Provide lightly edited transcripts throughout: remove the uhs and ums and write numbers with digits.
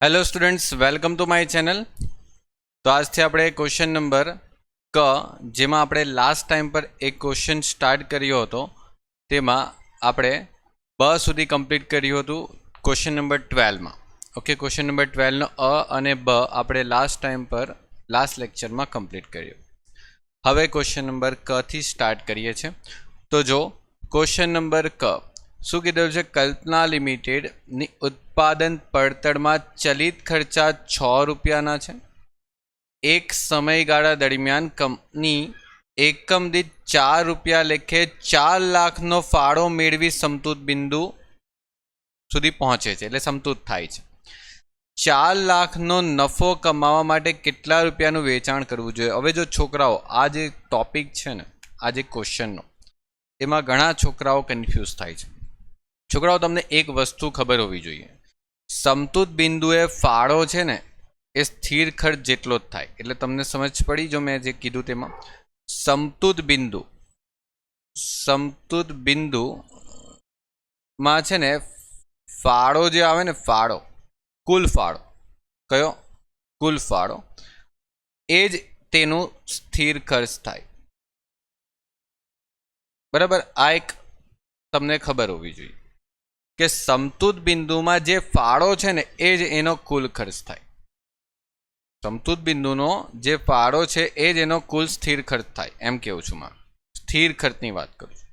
Hello students, welcome to my channel. तो आज थी આપણે ક્વેશ્ચન નંબર ક જેમાં આપણે લાસ્ટ ટાઈમ પર એક ક્વેશ્ચન સ્ટાર્ટ કર્યો હતો તેમાં આપણે બ સુધી કમ્પ્લીટ કર્યું હતું ક્વેશ્ચન નંબર 12 માં। ઓકે, ક્વેશ્ચન નંબર 12 નો અ અને બ આપણે લાસ્ટ ટાઈમ પર લાસ્ટ લેક્ચરમાં કમ્પ્લીટ કર્યો। હવે ક્વેશ્ચન નંબર ક થી સ્ટાર્ટ કરીએ છીએ। તો જો ક્વેશ્ચન નંબર ક શું કીધું છે, કલ્પના લિમિટેડની ઉત્પાદન પડતરમાં ચલિત ખર્ચા 6 રૂપિયાના છે। એક સમયગાળા દરમિયાન કંપની એકમ દીઠ 4 રૂપિયા લેખે 4 લાખનો ફાળો મેળવી સમતૂર બિંદુ સુધી પહોંચે છે, એટલે સમતૂર થાય છે। 4 લાખનો નફો કમાવા માટે કેટલા રૂપિયાનું વેચાણ કરવું જોઈએ? હવે જો છોકરાઓ આ જે ટોપિક છે ને, આ જે ક્વેશ્ચનનો, એમાં ઘણા છોકરાઓ કન્ફ્યુઝ થાય છે। છોકરાઓ, તમને એક વસ્તુ ખબર હોવી જોઈએ, સમતૂર બિંદુએ ફાળો છે ને એ સ્થિર ખર્ચ જેટલો જ થાય। એટલે તમને સમજ પડી જો મેં જે કીધું તેમાં? સમતૂર બિંદુમાં છે ને ફાળો જે આવે ને, ફાળો, કુલ ફાળો, કયો? કુલ ફાળો, એ જ તેનું સ્થિર ખર્ચ થાય। બરાબર, આ એક તમને ખબર હોવી જોઈએ કે સમતૂર બિંદુમાં જે ફાળો છે ને એ જ એનો કુલ ખર્ચ થાય। સમતૂર બિંદુનો જે ફાળો છે એ જ એનો કુલ સ્થિર ખર્ચ થાય, એમ કેવું છું। મારું સ્થિર ખર્ચની વાત કરું છું,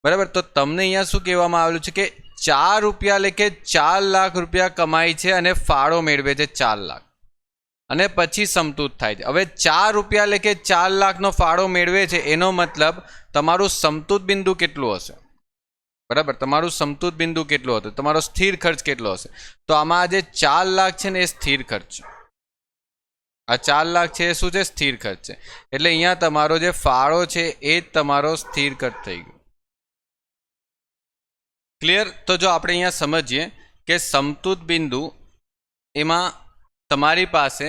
બરાબર। તો તમને અહીંયા શું કહેવામાં આવેલું છે કે 4 રૂપિયા લેખે 4 લાખ રૂપિયા કમાય છે અને ફાળો મેળવે છે 4 લાખ, અને પછી સમતૂર થાય છે। હવે 4 રૂપિયા લેખે 4 લાખનો ફાળો મેળવે છે, એનો મતલબ તમારું સમતૂર બિંદુ કેટલું હશે? બરાબર, તમારું સમતૂર બિંદુ કેટલું હતું? તમારો સ્થિર ખર્ચ કેટલો હશે? તો આમાં આ જે 4 લાખ છે ને એ સ્થિર ખર્ચ છે। આ 4 લાખ છે એ શું છે? સ્થિર ખર્ચ છે। એટલે અહીંયા તમારો જે ફાળો છે એ તમારો સ્થિર ખર્ચ થઈ ગયો। ક્લિયર? તો જો આપણે અહીંયા સમજીએ કે સમતૂર બિંદુ એમાં તમારી પાસે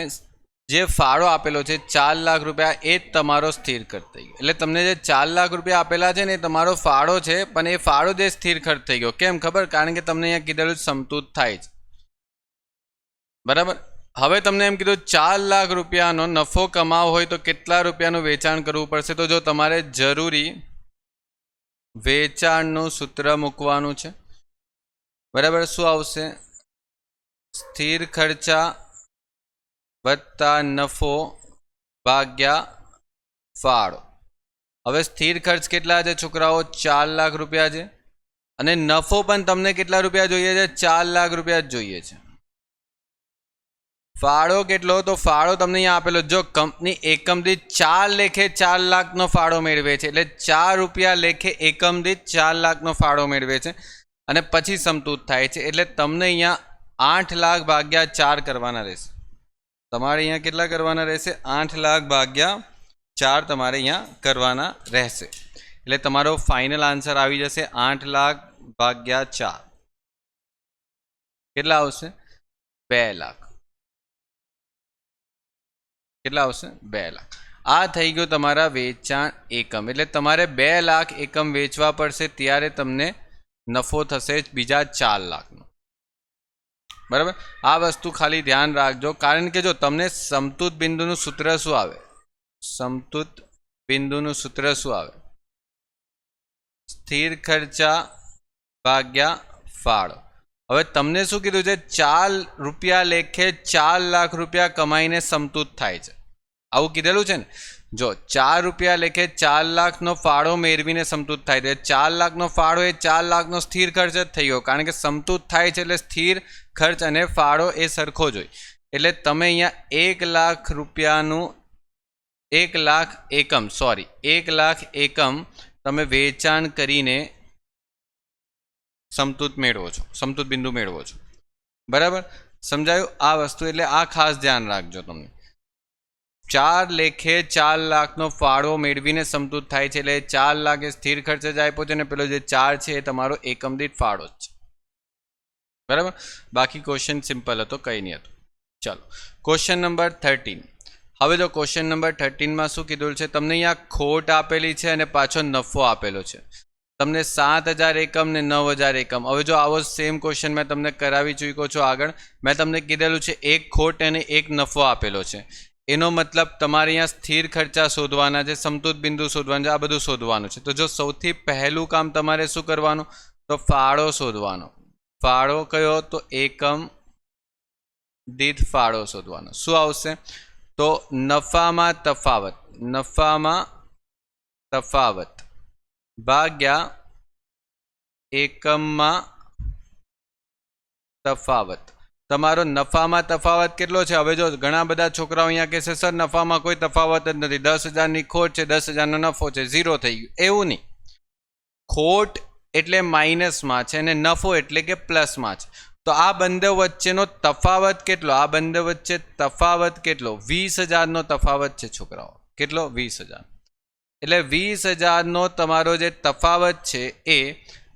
જે ફાળો આપેલો છે 4 લાખ રૂપિયા, એ જ તમારો સ્થિર ખર્ચ થઈ ગયો। એટલે તમને જે 4 લાખ રૂપિયા આપેલા છે ને એ તમારો ફાળો છે, પણ એ ફાળો જે સ્થિર ખર્ચ થઈ ગયો। કેમ ખબર? કારણ કે તમને અહીંયા કીધેલું સમતૂર થાય છે, બરાબર। હવે તમને એમ કીધું 4 લાખ રૂપિયાનો નફો કમાવો હોય તો કેટલા રૂપિયાનું વેચાણ કરવું પડશે? તો જો તમારે જરૂરી વેચાણનું સૂત્ર મૂકવાનું છે, બરાબર। શું આવશે? સ્થિર ખર્ચા વત્તા નફો ભાગ્યા ફાળો। હવે સ્થિર ખર્ચ કેટલા છે છોકરાઓ? 4 લાખ રૂપિયા છે, અને નફો પણ તમને કેટલા રૂપિયા જોઈએ છે? 4 લાખ રૂપિયા જ જોઈએ છે। ફાળો કેટલો? તો ફાળો તમને અહીંયા આપેલો, જો કંપની એકમ દીઠ 4 લેખે 4 લાખનો ફાળો મેળવે છે, એટલે 4 રૂપિયા લેખે એકમ દીઠ 4 લાખનો ફાળો મેળવે છે, અને પછી સમતૂર થાય છે। એટલે તમને અહીંયા 8 લાખ ભાગ્યા 4 કરવાના રહેશે। તમારે અહીંયા કેટલા કરવાના રહેશે? 8 લાખ ભાગ્યા 4 તમારે અહીંયા કરવાના રહેશે। એટલે તમારો ફાઇનલ આન્સર આવી જશે 8 લાખ ભાગ્યા 4, કેટલા આવશે? 2 લાખ। કેટલા આવશે? 2 લાખ। આ થઈ ગયો તમારા વેચાણ એકમ। એટલે તમારે 2 લાખ એકમ વેચવા પડશે, ત્યારે તમને નફો થશે બીજા 4 લાખનો, બરાબર। આ વસ્તુ ખાલી ધ્યાન રાખજો, કારણ કે જો તમને સમતૂર બિંદુનું સૂત્ર શું આવે? સમતૂર બિંદુનું સૂત્ર શું આવે? સ્થિર ખર્ચા ભાગ્યા ફાળો। હવે તમને શું કીધું છે? 4 રૂપિયા લેખે 4 લાખ રૂપિયા કમાઈને સમતૂર થાય છે, આવું કીધેલું છે ને। જો 4 રૂપિયા લેખે 4 લાખનો ફાળો મેળવીને સમતૂર થાય છે, 4 લાખનો ફાળો એ 4 લાખનો સ્થિર ખર્ચ જ થઈ ગયો, કારણ કે સમતૂર થાય છે એટલે સ્થિર ખર્ચ અને ફાળો એ સરખો જ હોય। એટલે તમે અહીંયા 1 લાખ રૂપિયાનું 1 લાખ એકમ તમે વેચાણ કરીને સમતૂર મેળવો છો, સમતૂર બિંદુ મેળવો છો, બરાબર। સમજાયું આ વસ્તુ? એટલે આ ખાસ ધ્યાન રાખજો તમને। 4 લેખે 4 લાખનો ફાળો મેળવીને સમતૂર થાય છે, એટલે 4 લાખ એ સ્થિર ખર્ચ જ આપ્યો છે, અને પેલો જે 4 છે એ તમારો એકમ દીઠ ફાળો જ છે, બરાબર। બાકી ક્વેશ્ચન સિમ્પલ હતો, કંઈ નહીં હતું। ચાલો ક્વેશ્ચન નંબર 13। હવે જો ક્વેશ્ચન નંબર 13માં શું કીધું છે? તમને અહીંયા ખોટ આપેલી છે અને પાછો નફો આપેલો છે। તમને 7000 એકમ ને 9000 એકમ. હવે જો આવો સેમ ક્વેશ્ચન મેં તમને કરાવી ચૂક્યો છું આગળ. મેં તમને કીધેલું છે એક ખોટ અને એક નફો આપેલો છે. એનો મતલબ તમારે અહીંયા સ્થિર ખર્ચા શોધવાના છે, સમતુત બિંદુ શોધવાના છે, આ બધું શોધવાનું છે. તો જો સૌથી પહેલું કામ તમારે શું કરવાનું, તો ફાળો શોધવાનો. ફાળો કયો, તો એકમ દીઠ ફાળો શોધવાનો. શું આવશે, તો નફામાં તફાવત, નફામાં તફાવત ભાગ્યા એકમમાં તફાવત. તમારો નફામાં તફાવત કેટલો છે? હવે જો ઘણા બધા છોકરાઓ અહીંયા કહેશે સર નફામાં કોઈ તફાવત જ નથી, 10,000ની ખોટ છે, 10,000નો નફો છે, 0 થઈ ગયું. એવું નહીં, ખોટ એટલે માઇનસમાં છે અને નફો એટલે કે પ્લસમાં છે. તો આ બંને વચ્ચેનો તફાવત કેટલો, આ બંને વચ્ચે તફાવત કેટલો, 20,000નો તફાવત છે છોકરાઓ. કેટલો, 20,000. એટલે 20,000નો તમારો જે તફાવત છે એ,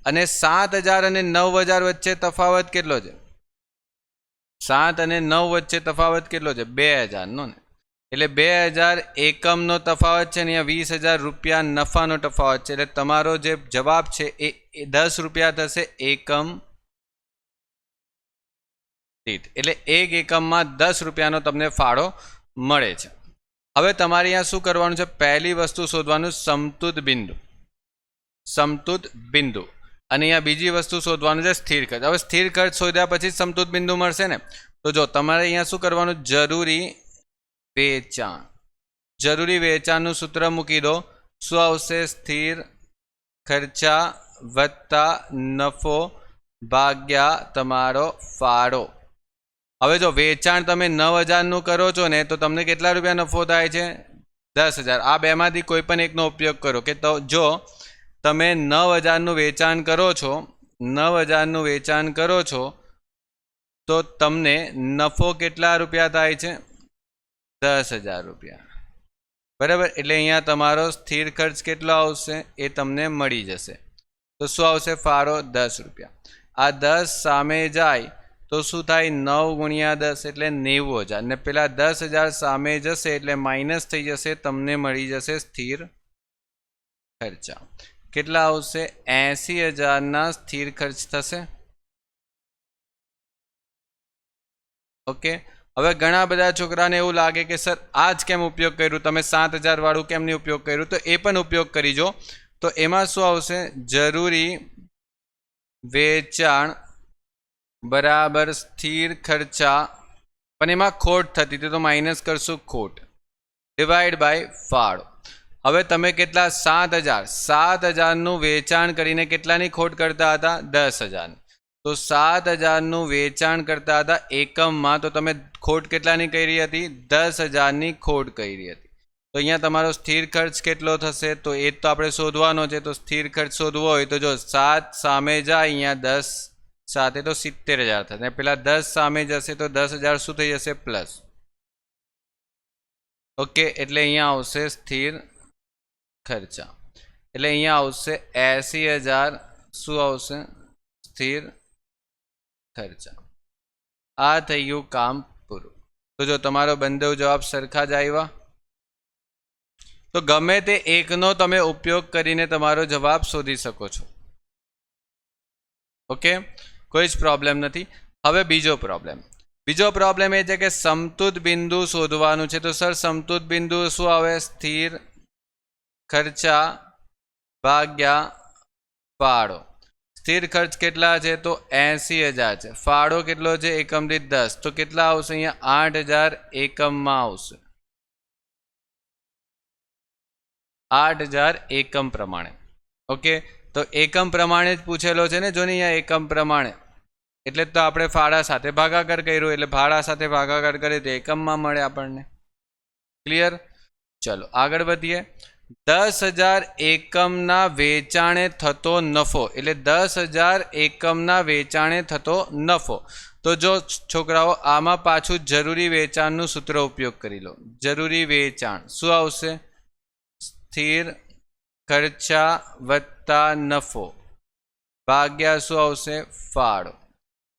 અને 7,000 અને 9,000 વચ્ચે તફાવત કેટલો છે? 7 અને 9 વચ્ચે તફાવત કેટલો છે? 2,000નો ને. એટલે 2,000 એકમનો તફાવત છે ને અહીંયા 20,000 રૂપિયા નફાનો તફાવત છે. એટલે તમારો જે જવાબ છે એ 10 રૂપિયા થશે એકમ દીઠ. એટલે એક એકમમાં 10 રૂપિયાનો તમને ફાળો મળે છે. હવે તમારે અહીંયા શું કરવાનું છે? પહેલી વસ્તુ શોધવાનું સમતુત બિંદુ, સમતુત બિંદુ. અને અહીંયા બીજી વસ્તુ શોધવાનું છે સ્થિર ખર્ચ. હવે સ્થિર ખર્ચ શોધ્યા પછી સમતુત બિંદુ મળશે ને. તો જો તમારે અહીંયા શું કરવાનું, જરૂરી વેચાણ, જરૂરી વેચાણનું સૂત્ર મૂકી દો. શું આવશે? સ્થિર ખર્ચા વત્તા નફો ભાગ્યા તમારો ફાળો. હવે જો વેચાણ તમે 9,000નું કરો છો ને, તો તમને કેટલા રૂપિયા નફો થાય છે? 10,000. આ બેમાંથી કોઈ પણ એકનો ઉપયોગ કરો. કે તો જો તમે 9,000નું વેચાણ કરો છો, 9,000નું વેચાણ કરો છો, તો તમને નફો કેટલા રૂપિયા થાય છે? 10,000 રૂપિયા. બરાબર. એટલે અહીંયા તમારો સ્થિર ખર્ચ કેટલો આવશે એ તમને મળી જશે. તો શું આવશે? ફાળો 10 રૂપિયા. આ 10 સામે જાય તો શું થાય? 9 ગુણ્યા 10 એટલે 90,000. ને પેલા 10,000 સામે જશે એટલે માઇનસ થઈ જશે, તમને મળી જશે સ્થિર ખર્ચા. કેટલા આવશે? 80,000ના સ્થિર ખર્ચ થશે. ઓકે. હવે ઘણા બધા છોકરાને એવું લાગે કે સર આ જ કેમ ઉપયોગ કર્યું, તમે 7,000 વાળું કેમ નહીં ઉપયોગ કર્યું? તો એ પણ ઉપયોગ કરીજો. તો એમાં શું આવશે? જરૂરી વેચાણ બરાબર સ્થિર ખર્ચા, પણ એમાં ખોટ થતી હતી તો માઇનસ કરશું ખોટ, ડિવાઈડ બાય ફાળો. હવે તમે કેટલા? 7,000નું વેચાણ કરીને કેટલાની ખોટ કરતા હતા? 10,000. તો 7,000નું વેચાણ કરતા હતા એકમમાં, તો તમે ખોટ કેટલાની કરી હતી? 10,000ની ખોટ કરી હતી. તો અહીંયા તમારો સ્થિર ખર્ચ કેટલો થશે? તો એ તો આપણે શોધવાનો છે. તો સ્થિર ખર્ચ શોધવો હોય તો જો 7 સામે જાય, અહીંયા 10 સાથે તો 70,000 થશે. પેલા 10 સામે જશે તો 10,000 શું થઈ જશે? પ્લસ. ઓકે. એટલે અહીંયા આવશે સ્થિર ખર્ચા. એટલે અહીંયા આવશે 80,000. શું આવશે? સ્થિર ખર્ચા. આ થઈ ગયું કામ પૂરું. તો જો તમારો બંને જવાબ સરખા જ આવ્યા, તો ગમે તે એકનો તમે ઉપયોગ કરીને તમારો જવાબ શોધી શકો છો. ઓકે, કોઈ જ પ્રોબ્લેમ નથી. હવે બીજો પ્રોબ્લેમ એ છે કે સમતુત બિંદુ શોધવાનું છે. તો સર સમતુત બિંદુ શું આવે? સ્થિર ખર્ચા ભાગ્યા ફાળો. સ્થિર ખર્ચ કેટલા છે? તો 80,000 છે. ફાળો કેટલો છે? એકમ દીઠ 10. તો કેટલા આવશે? અહીંયા 8,000 એકમમાં આવશે. 8,000 એકમ પ્રમાણે. ઓકે. તો એકમ પ્રમાણે જ પૂછેલો છે ને, જો ને અહીંયા એકમ પ્રમાણે, એટલે તો આપણે ફાળા સાથે ભાગાકાર કર્યો, એટલે ફાળા સાથે ભાગાકાર કરીએ તો એકમમાં મળે આપણને. ક્લિયર? ચલો આગળ વધીએ. 10,000 એકમના વેચાણે થતો નફો, એટલે 10,000 એકમના વેચાણે થતો નફો. તો જો છોકરાઓ આમાં પાછું જરૂરી વેચાણનું સૂત્ર ઉપયોગ કરી લો. જરૂરી વેચાણ શું આવશે? સ્થિર ખર્ચા વત્તા નફો ભાગ્યા શું આવશે? ફાળો.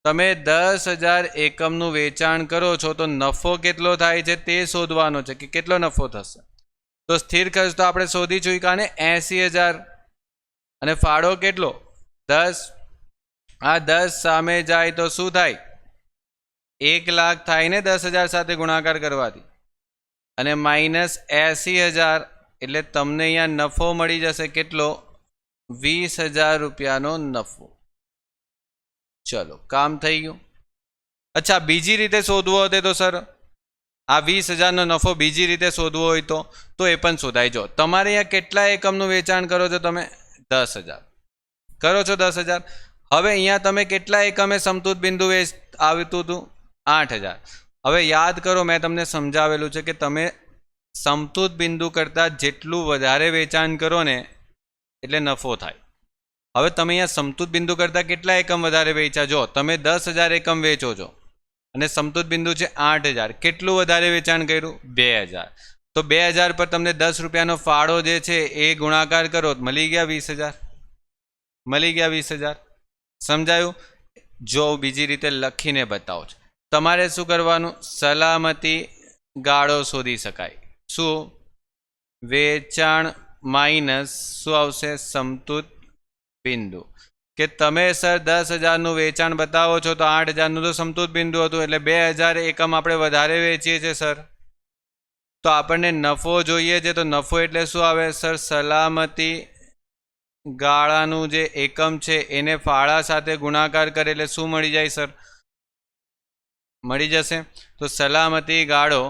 તમે 10,000 એકમનું વેચાણ કરો છો તો નફો કેટલો થાય છે તે શોધવાનો છે કે કેટલો નફો થશે. તો સ્થિર ખર્ચ તો આપણે શોધી ચૂક્યા ને 80,000. અને ફાળો કેટલો 10. આ 10 સામે જાય તો શું થાય? 1 લાખ થાય ને 10,000 સાથે ગુણાકાર કરવાથી. અને -80,000 એટલે તમને અહીંયા નફો મળી જશે કેટલો? 20,000 રૂપિયાનો નફો. ચલો કામ થઈ ગયું. અચ્છા, બીજી રીતે શોધવો હોય તો સર આ 20,000નો નફો બીજી રીતે શોધવો હોય તો એ પણ શોધાય. જો તમારે અહીંયા કેટલા એકમનું વેચાણ કરો છો? તમે 10,000 કરો છો. 10,000. હવે અહીંયા તમે કેટલા એકમે સમતૂર બિંદુ આવતું હતું? 8,000. હવે યાદ કરો, મેં તમને સમજાવેલું છે કે તમે સમતૂર બિંદુ કરતાં જેટલું વધારે વેચાણ કરો ને એટલે નફો થાય. હવે તમે અહીંયા સમતૂર બિંદુ કરતાં કેટલા એકમ વધારે વેચ્યા? જો તમે 10,000 એકમ વેચો છો અને સમતૂર બિંદુ છે 8,000. કેટલું વધારે વેચાણ કર્યું? 2,000. તો 2,000 પર તમને 10 રૂપિયાનો ફાળો જે છે એ ગુણાકાર કરો, મળી ગયા 20,000. મળી ગયા 20,000. સમજાયું? જો બીજી રીતે લખીને બતાવો છો. તમારે શું કરવાનું? સલામતી ગાળો શોધી શકાય. શું? વેચાણ માઇનસ શું આવશે? સમતૂર બિંદુ. કે તમે સર 10,000નું વેચાણ બતાવો છો તો 8,000નું તો સમતૂર બિંદુ હતું, એટલે 2,000 એકમ આપણે વધારે વેચીએ છીએ સર. તો આપણને નફો જોઈએ છે, તો નફો એટલે શું આવે સર? સલામતી ગાળાનું જે એકમ છે એને ફાળા સાથે ગુણાકાર કરે એટલે શું મળી જાય સર? મળી જશે. તો સલામતી ગાળો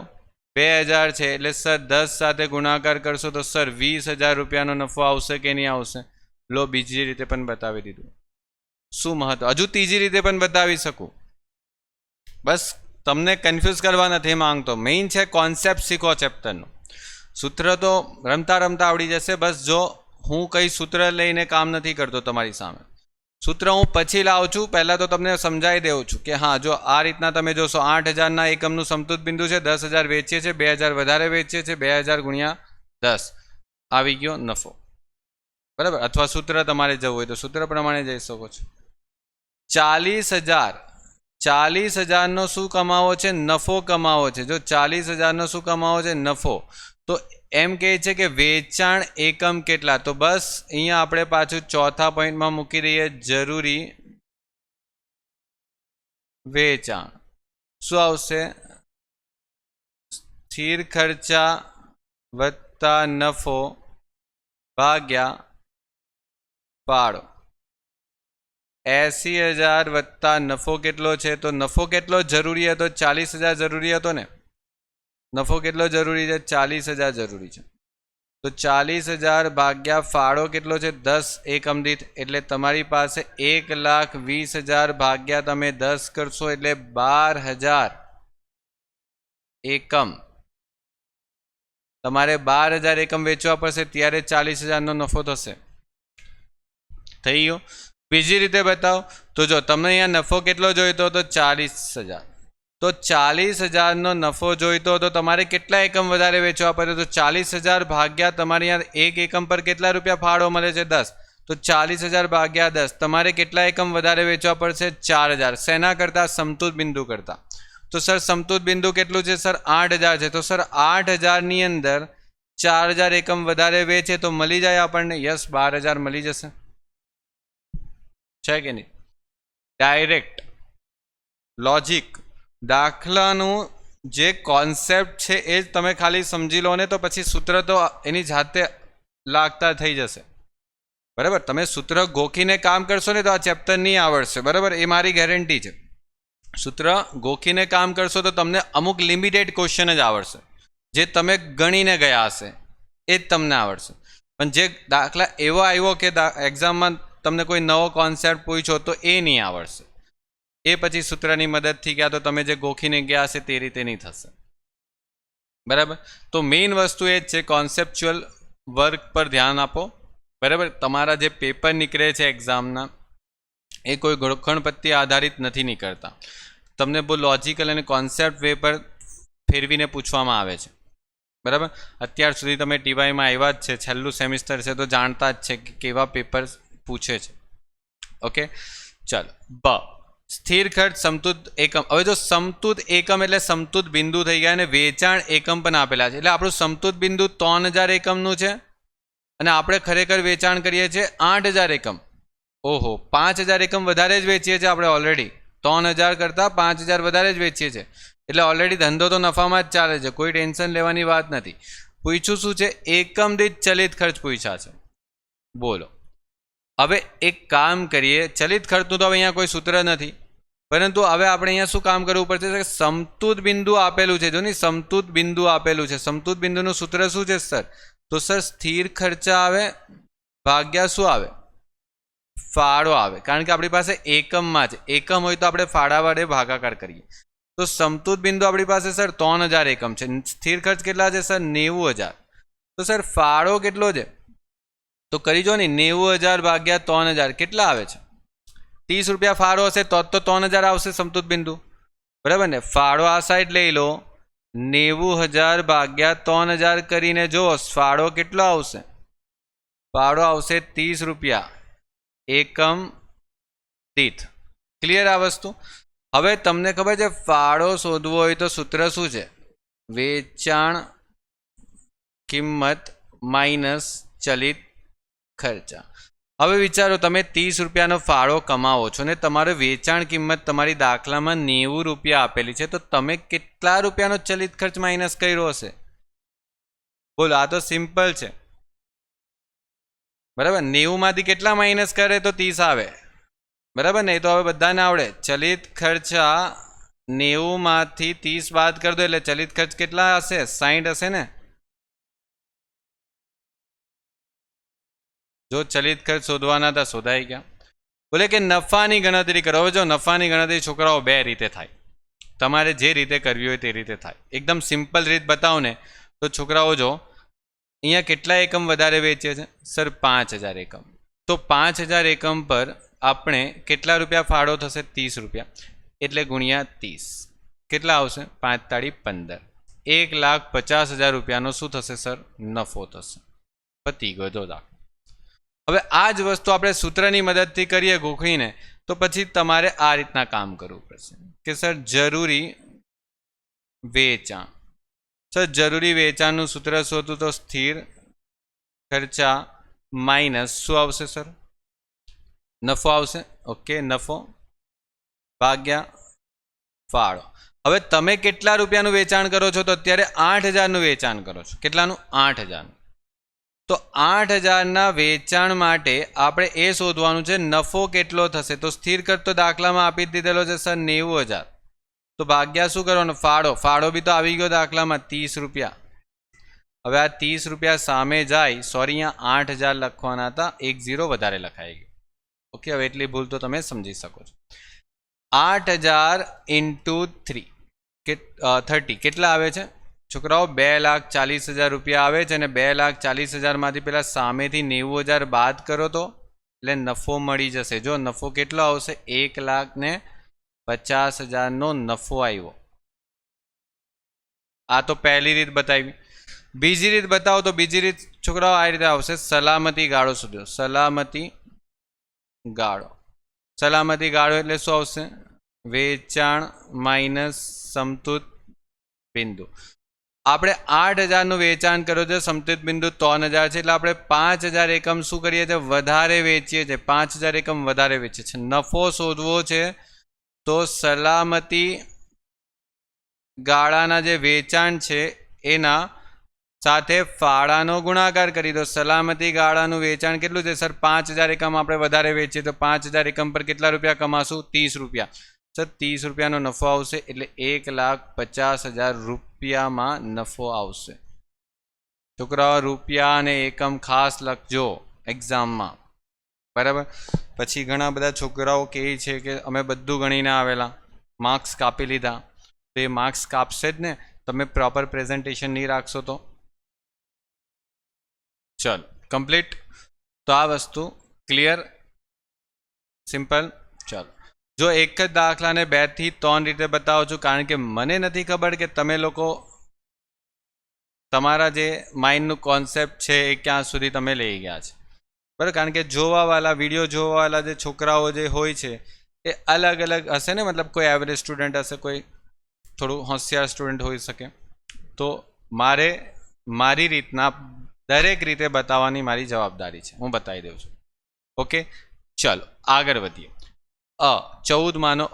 2,000 છે એટલે સર 10 સાથે ગુણાકાર કરશો તો સર 20,000 રૂપિયાનો નફો આવશે કે નહીં આવશે? લો, બીજી રીતે પણ બતાવી દીધું. શું મહત્વ? હજુ ત્રીજી રીતે પણ બતાવી શકું. બસ તમને કન્ફ્યુઝ કરવા નથી માંગતો. મેઇન છે કોન્સેપ્ટ શીખો ચેપ્ટરનો. સૂત્ર તો રમતા રમતા આવડી જશે. બસ જો હું કંઈ સૂત્ર લઈને કામ નથી કરતો તમારી સામે. સૂત્ર હું પછી લાવું છું. પહેલાં તો તમને સમજાવી દઉં છું કે હા, જો આ રીતના તમે જોશો 8,000ના એકમનું સમતૂર બિંદુ છે, 10,000 વેચીએ છીએ, 2,000 વધારે વેચીએ છીએ, 2,000 ગુણ્યા 10 આવી ગયો નફો. બરાબર? અથવા સૂત્ર તમારે જવું હોય તો સૂત્ર પ્રમાણે જઈ શકો છો. 40,000નો શું કમાવો છે? નફો કમાવો છે. જો 40,000નો શું કમાવો છે? નફો. તો એમ કહે છે કે વેચાણ એકમ કેટલા? તો બસ અહીંયા આપણે પાછું ચોથા પોઈન્ટમાં મૂકી દઈએ, જરૂરી વેચાણ. શું આવશે? સ્થિર ખર્ચા વત્તા નફો ભાગ્યા ફાળો. 80,000 વત્તા નફો કેટલો છે? તો નફો કેટલો જરૂરી હતો? 40,000 જરૂરી હતો ને? નફો કેટલો જરૂરી છે? 40,000 જરૂરી છે. તો 40,000 ભાગ્યા ફાળો કેટલો છે? 10 એકમ દીઠ. એટલે તમારી પાસે 1,20,000 ભાગ્યા તમે 10 કરશો એટલે 12,000 એકમ. તમારે 12,000 એકમ વેચવા પડશે ત્યારે 40,000નો નફો થશે. થઈ ગયો? બીજી રીતે બતાવો તો જો તમને અહીંયા નફો કેટલો જોઈતો હતો? 40,000. તો 40,000નો નફો જોઈતો તો તમારે કેટલા એકમ વધારે વેચવા પડે? તો 40,000 ભાગ્યા તમારે અહીંયા એક એકમ પર કેટલા રૂપિયા ફાળો મળે છે? 10. તો 40,000 ભાગ્યા 10 તમારે કેટલા એકમ વધારે વેચવા પડશે? 4,000. શેના કરતાં? સમતૂર બિંદુ કરતાં. તો સર સમતૂર બિંદુ કેટલું છે સર? 8,000 છે. તો સર 8,000ની અંદર 4,000 એકમ વધારે વેચે તો મળી જાય આપણને? યસ, 12,000 મળી જશે. છે કે નહીં? ડાયરેક્ટ લોજિક દાખલાનું જે કોન્સેપ્ટ છે એ જ તમે ખાલી સમજી લો ને, તો પછી સૂત્ર તો એની જાતે લાગતા થઈ જશે. બરાબર? તમે સૂત્ર ગોખીને કામ કરશો ને તો આ ચેપ્ટર નહીં આવડશે. બરાબર? એ મારી ગેરંટી છે. સૂત્ર ગોખીને કામ કરશો તો તમને અમુક લિમિટેડ ક્વેશ્ચન જ આવડશે, જે તમે ગણીને ગયા હશે એ જ તમને આવડશે. પણ જે દાખલા એવો આવ્યો કે એક્ઝામમાં તમને કોઈ નવો કોન્સેપ્ટ પૂછ્યો તો એ નહીં આવડશે. એ પછી સૂત્રની મદદથી ગયા તો તમે જે ગોખીને ગયા હશે તે રીતે નહીં થશે. બરાબર? તો મેઇન વસ્તુ એ જ છે, કોન્સેપ્ચ્યુઅલ વર્ક પર ધ્યાન આપો. બરાબર? તમારા જે પેપર નીકળે છે એક્ઝામના એ કોઈ ગણપતિ આધારિત નથી નીકળતા. તમને બહુ લોજિકલ અને કોન્સેપ્ટ વે પર ફેરવીને પૂછવામાં આવે છે. બરાબર? અત્યાર સુધી તમે ટીવાયમાં આવ્યા જ છે, છેલ્લું સેમિસ્ટર છે તો જાણતા જ છે કે કેવા પેપર પૂછે છે. ઓકે, ચાલો. સ્થિર ખર્ચ સમતૂર એકમ. હવે જો સમતૂર એકમ એટલે સમતૂર બિંદુ થઈ ગયા અને વેચાણ એકમ પણ આપેલા છે. એટલે આપણું સમતૂર બિંદુ 3,000 એકમનું છે અને આપણે ખરેખર વેચાણ કરીએ છીએ 8,000 એકમ. ઓહો, 5,000 એકમ વધારે જ વેચીએ છીએ આપણે ઓલરેડી. 3,000 કરતાં 5,000 વધારે જ વેચીએ છીએ, એટલે ઓલરેડી ધંધો તો નફામાં જ ચાલે છે, કોઈ ટેન્શન લેવાની વાત નથી. પૂછ્યું શું છે? એકમ દીઠ ચલિત ખર્ચ પૂછ્યા છે. બોલો, હવે એક કામ કરીએ. ચલિત ખર્ચનું તો હવે અહીંયા કોઈ સૂત્ર નથી, પરંતુ હવે આપણે અહીંયા શું કામ કરવું પડશે? સમતુત બિંદુ આપેલું છે, જો નહીં સમતુત બિંદુ આપેલું છે. સમતુત બિંદુનું સૂત્ર શું છે સર? તો સર સ્થિર ખર્ચા આવે ભાગ્યા શું આવે? ફાળો આવે. કારણ કે આપણી પાસે એકમમાં છે, એકમ હોય તો આપણે ફાળા વડે ભાગાકાર કરીએ. તો સમતુત બિંદુ આપણી પાસે સર 3,000 એકમ છે. સ્થિર ખર્ચ કેટલા છે સર? 90,000. તો સર ફાળો કેટલો છે? તો કરી જો ને, 90,000 ભાગ્યા 3,000 કેટલા આવે છે? 30 રૂપિયા ફાળો હશે તો 3,000 આવશે સમતુત બિંદુ, બરાબર ને? ફાળો આ સાઈડ લઈ લો, 90,000 ભાગ્યા 3,000 કરીને જો ફાળો કેટલો આવશે? ફાળો આવશે 30 રૂપિયા એકમ દીઠ. ક્લિયર આ વસ્તુ? હવે તમને ખબર છે ફાળો શોધવો હોય તો સૂત્ર શું છે? વેચાણ કિંમત માઇનસ ચલિત ખર્ચા. હવે વિચારો, તમે 30 રૂપિયાનો ફાળો કમાવો છો ને તમારે વેચાણ કિંમત તમારી દાખલામાં 90 રૂપિયા આપેલી છે, તો તમે કેટલા રૂપિયાનો ચલિત ખર્ચ માઇનસ કર્યો હશે? બોલો, આ તો સિમ્પલ છે, બરાબર? 90માંથી કેટલા માઇનસ કરે તો 30 આવે, બરાબર ને? એ તો હવે બધાને આવડે. ચલિત ખર્ચા 90માંથી 30 બાદ કરી દો એટલે ચલિત ખર્ચ કેટલા હશે? 60 હશે ને? જો ચલિત ખર્ચ શોધવાના હતા, શોધાઈ ગયા. બોલે કે નફાની ગણતરી કરો. હવે જો નફાની ગણતરી છોકરાઓ બે રીતે થાય, તમારે જે રીતે કરવી હોય તે રીતે થાય. એકદમ સિમ્પલ રીત બતાવો ને તો છોકરાઓ જો અહીંયા કેટલા એકમ વધારે વેચે છે સર? 5,000 એકમ. તો 5,000 એકમ પર આપણે કેટલા રૂપિયા ફાળો થશે? 30 રૂપિયા, એટલે ગુણ્યા 30 કેટલા આવશે? 5 તાળી 15. 1,50,000 રૂપિયાનો શું થશે સર? નફો થશે. પતી ગયો જો દાખલો. હવે આ જ વસ્તુ આપણે સૂત્રની મદદથી કરીએ ગોખીને, તો પછી તમારે આ રીતના કામ કરવું પડશે કે સર જરૂરી વેચાણ. સર જરૂરી વેચાણનું સૂત્ર શું હતું? તો સ્થિર ખર્ચા માઇનસ શું આવશે સર? નફો આવશે. ઓકે, નફો ભાગ્યા ફાળો. હવે તમે કેટલા રૂપિયાનું વેચાણ કરો છો? તો અત્યારે 8,000નું વેચાણ કરો છો. કેટલાનું? 8,000. તો 8,000ના વેચાણ માટે આપણે એ શોધવાનું છે નફો કેટલો થશે. તો સ્થિર ખર્ચ તો દાખલામાં આપી જ દીધેલો છે સર 90,000. તો ભાગ્યા શું કરવાનું? ફાળો. ફાળો બી તો આવી ગયો દાખલામાં 30 રૂપિયા. હવે આ 30 રૂપિયા સામે જાય, સોરી અહીંયા 8,000 લખવાના હતા, 1 0 વધારે લખાઈ ગયું. ઓકે, હવે એટલી ભૂલ તો તમે સમજી શકો છો. 8,000 ઇન્ટુ 30 કેટલા આવે છે છોકરાઓ? 2,40,000 રૂપિયા આવે છે. અને 2,40,000માંથી પેલા સામેથી 90,000 બાદ કરો તો એટલે નફો મળી જશે. જો નફો કેટલો આવશે? 1,50,000નો નફો આવ્યો. આ તો પહેલી રીત બતાવી. બીજી રીત બતાવો તો બીજી રીત છોકરાઓ આ રીતે આવશે. સલામતી ગાળો શોધો. સલામતી ગાળો. સલામતી ગાળો એટલે શું આવશે? વેચાણ માઇનસ સમતુત બિંદુ. આપણે 8,000નું વેચાણ કર્યું છે, સમતુત બિંદુ 3,000 છે, એટલે આપણે 5,000 એકમ શું કરીએ છીએ? વધારે વેચીએ છીએ. 5,000 એકમ વધારે વેચીએ છીએ. નફો શોધવો છે તો સલામતી ગાળાના જે વેચાણ છે એના સાથે ફાળાનો ગુણાકાર કરી દો. સલામતી ગાળાનું વેચાણ કેટલું છે સર? 5,000 એકમ આપણે વધારે વેચીએ તો 5,000 એકમ પર કેટલા રૂપિયા કમાશું? 30 રૂપિયા. સર 30 રૂપિયાનો નફો આવશે, એટલે 1,50,000 રૂપિયામાં નફો આવશે. છોકરાઓ રૂપિયા અને એકમ ખાસ લખજો એક્ઝામમાં, બરાબર? પછી ઘણા બધા છોકરાઓ કહે છે કે અમે બધું ગણીને આવેલા, માર્ક્સ કાપી લીધા. તો એ માર્ક્સ કાપશે જ ને, તમે પ્રોપર પ્રેઝન્ટેશન નહીં રાખશો તો. ચલો કમ્પ્લીટ. તો આ વસ્તુ ક્લિયર, સિમ્પલ. ચલો, જો એક જ દાખલાને 2 થી 3 રીતે બતાવું છું, કારણ કે મને નથી ખબર કે તમે લોકો તમારા જે માઇન્ડનું કોન્સેપ્ટ છે એ ક્યાં સુધી તમે લઈ ગયા છે, બરાબર? કારણ કે જોવાવાળા, વિડીયો જોવાવાળા જે છોકરાઓ જે હોય છે એ અલગ અલગ હશે ને. મતલબ કોઈ એવરેજ સ્ટુડન્ટ હશે, કોઈ થોડું હોશિયાર સ્ટુડન્ટ હોઈ શકે. તો મારે મારી રીતના દરેક રીતે બતાવવાની મારી જવાબદારી છે, હું બતાવી દઉં છું. ઓકે, ચલો આગળ વધીએ. 14 માનો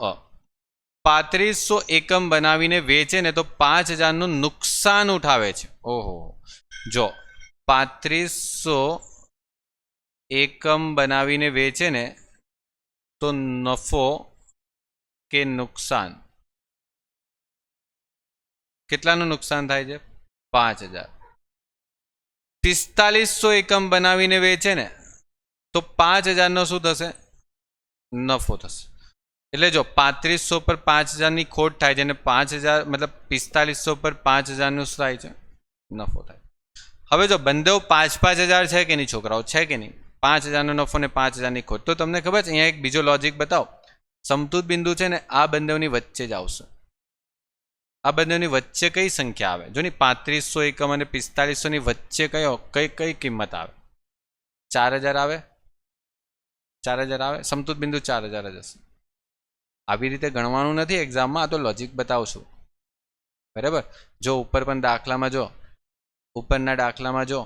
3500 એકમ બનાવીને વેચે ને તો 5000નું નુકસાન ઉઠાવે છે. ઓહો, જો 3500 એકમ બનાવીને વેચે ને તો નફો કે નુકસાન, કેટલાનું નુકસાન થાય છે? 5000. 4500 એકમ બનાવીને વેચે ને તો 5000નો શું થશે? નફો થશે. એટલે જો 3500 પર 5000ની ખોટ થાય છે અને 5000 મતલબ 4500 પર 5000નું શું થાય છે? નફો થાય. હવે જો બંદેઓ 5,000 છે કે નહીં છોકરાઓ? છે કે નહીં? 5000નો નફો ને 5000ની ખોટ. તો તમને ખબર છે અહીંયા એક બીજો લોજિક બતાવો. સમતુત બિંદુ છે ને આ બંનેની વચ્ચે જ આવશે. આ બંનેની વચ્ચે કઈ સંખ્યા આવે? જો ની 3500 એકમ અને 4500 ની વચ્ચે કઈ કિંમત આવે? 4000 આવે. 4000 આવે. સમતુત બિંદુ 4000 જ હશે. આવી રીતે ગણવાનું નથી એક્ઝામમાં, આ તો લોજિક બતાવશું. બરાબર. જો ઉપર પણ દાખલામાં જો, ઉપરના દાખલામાં જો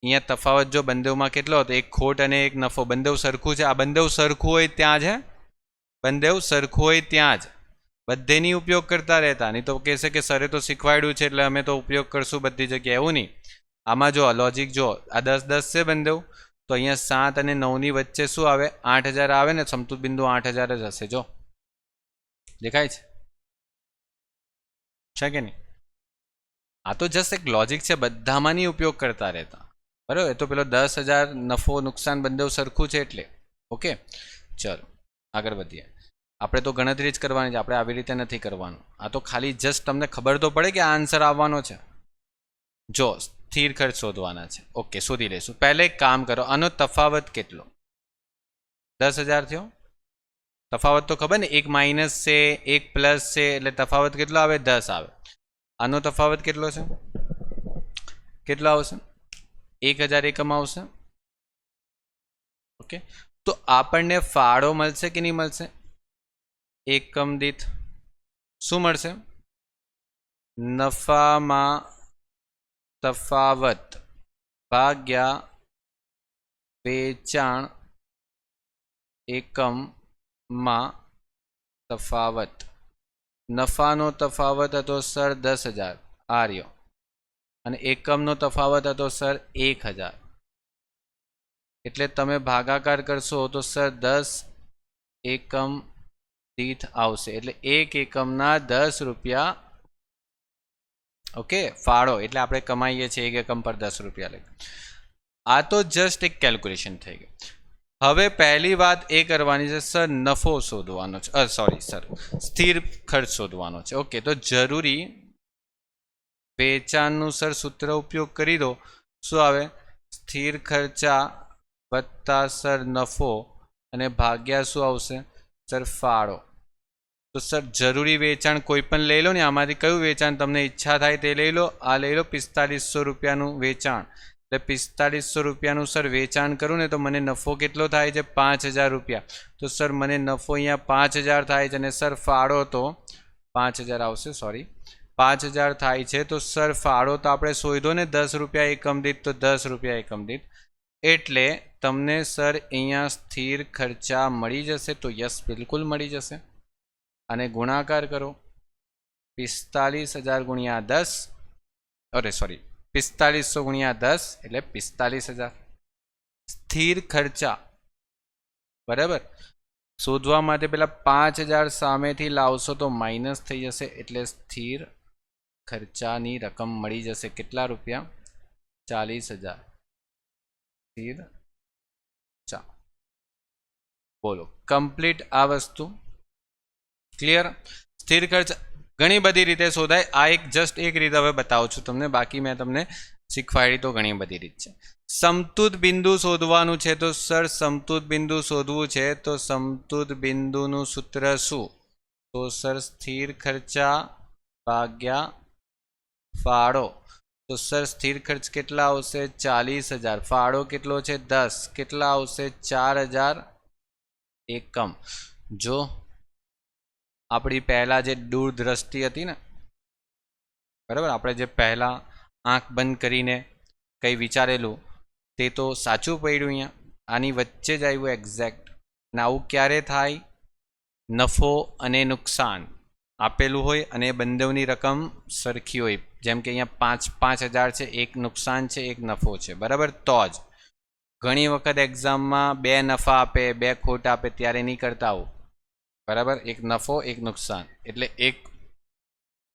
અહીંયા તફાવત જો બંદેવમાં કેટલો હતો? એક ખોટ અને એક નફો. બંદેવ સરખું છે. આ બંદેવ સરખું હોય ત્યાં જ, બંદેવ સરખું હોય ત્યાં જ બધેની ઉપયોગ કરતા રહેતા. નહીં તો કહેશે કે સરે તો શીખવાડ્યું છે એટલે અમે તો ઉપયોગ કરશું બધી જગ્યાએ. એવું નહીં. આમાં જો લોજિક જો, આ 10 છે બંદેવ, તો અહીંયા 7 અને 9ની વચ્ચે શું આવે? 8000 આવે ને. સમતુત બિંદુ 8000 જ હશે. જો દેખાય છે કે નહીં? આ તો જસ્ટ એક લોજિક છે, બધામાં નહીં ઉપયોગ કરતા રહેતા. બરાબર. એ તો પેલો 10,000 નફો નુકસાન બંદેવ સરખું છે એટલે. ઓકે, ચલો આગળ વધીએ. આપણે તો ગણતરી જ કરવાની છે, આપણે આવી રીતે નથી કરવાનું. આ તો ખાલી જસ્ટ તમને ખબર તો પડે કે આ આન્સર આવવાનો છે. જો સ્થિર ખર્ચ શોધવાના છે. ઓકે, શોધી લઈશું. પહેલે એક કામ કરો, આનો તફાવત કેટલો? 10,000 થયો. તફાવત તો ખબર ને, એક માઇનસ છે એક પ્લસ છે એટલે તફાવત કેટલો આવે? 10 આવે. આનો તફાવત કેટલો છે? કેટલો આવશે? 1000 એકમ આવશે. ઓકે, તો આપણને ફાળો મળશે કે નહીં મળશે? એકમ દીઠ શું મળશે? નફામાં તફાવત ભાગ્યા વેચાણ એકમમાં તફાવત. નફાનો તફાવત હતો સર 10,000 આ રહ્યો, અને એકમનો તફાવત હતો સર 1000. એટલે તમે ભાગાકાર કરશો તો સર 10 એકમ દીઠ આવશે. એટલે એક એકમના 10 રૂપિયા. ઓકે, ફાળો એટલે આપણે કમાઈએ છીએ એક એકમ પર 10 રૂપિયા લઈ. આ તો જસ્ટ એક કેલ્ક્યુલેશન થઈ ગયું. હવે પહેલી વાત એ કરવાની છે સર નફો શોધવાનો છે, સોરી સર સ્થિર ખર્ચ શોધવાનો છે. ઓકે, તો જરૂરી વેચાણનું સર સૂત્ર ઉપયોગ કરી દો. શું આવે? સ્થિર ખર્ચા વત્તા સર નફો અને ભાગ્યા શું આવશે? સર ફાળો. તો સર જરૂરી વેચાણ કોઈ પણ લઈ લો ને, આમાંથી કયું વેચાણ તમને ઈચ્છા થાય તે લઈ લો. આ લઈ લો 4500 રૂપિયાનું વેચાણ. એટલે 4500 રૂપિયાનું સર વેચાણ કરું ને તો મને નફો કેટલો થાય છે? 5000 રૂપિયા. તો સર મને નફો અહીંયા 5000 થાય છે અને સર ફાળો તો 5000 આવશે. સોરી, 5000 થાય છે. તો સર ફાળો તો આપણે શોધો ને 10 રૂપિયા એકમ દીઠ, તો 10 રૂપિયા એકમ દીઠ. એટલે તમને સર અહીંયા સ્થિર ખર્ચા મળી જશે. તો યસ, બિલકુલ મળી જશે. અને ગુણાકાર કરો 45000 ગુણ્યા 10, અરે સોરી 4500 ગુણ્યા 10 એટલે 45000 સ્થિર ખર્ચા. બરાબર. શોધવા માટે પેલા 5000 સામેથી લાવશો તો માઇનસ થઈ જશે. એટલે સ્થિર ખર્ચાની રકમ મળી જશે. કેટલા રૂપિયા? 40000 સ્થિર ખર્ચા. બોલો, કમ્પ્લીટ આ વસ્તુ ક્લિયર? સ્થિર ખર્ચ ઘણી બધી રીતે શોધાય. આ એક જસ્ટ એક રીત હવે બતાવું છું તમને, બાકી મેં તમને શીખવાડી તો ઘણી બધી રીત છે. સમતુત બિંદુ શોધવાનું છે. તો સર સમતુત બિંદુ શોધવું છે તો સમતુત બિંદુનું સૂત્ર શું? તો સર સ્થિર ખર્ચા ભાગ્યા ફાળો. તો સર સ્થિર ખર્ચ કેટલા આવશે? 40000. ફાળો કેટલો છે? 10. કેટલા આવશે? 4000 એકમ. જો આપણી પહેલા જે દૂરદ્રષ્ટિ હતી ને, બરાબર, આપણે જે પહેલા આંખ બંધ કરીને કંઈ વિચારેલું તે તો સાચું પડ્યું. અહીંયા આની વચ્ચે જ આવ્યું એક્ઝેક્ટ. ને આવું ક્યારે થાય? નફો અને નુકસાન આપેલું હોય અને બંનેની રકમ સરખી હોય. જેમ કે અહીંયા 5,000 છે, એક નુકસાન છે, એક નફો છે, બરાબર. તો જ ઘણી વખત એક્ઝામમાં 2 નફા આપે 2 ખોટ આપે ત્યારે નહીં કરતા આવું, બરાબર. એક નફો એક નુકસાન એટલે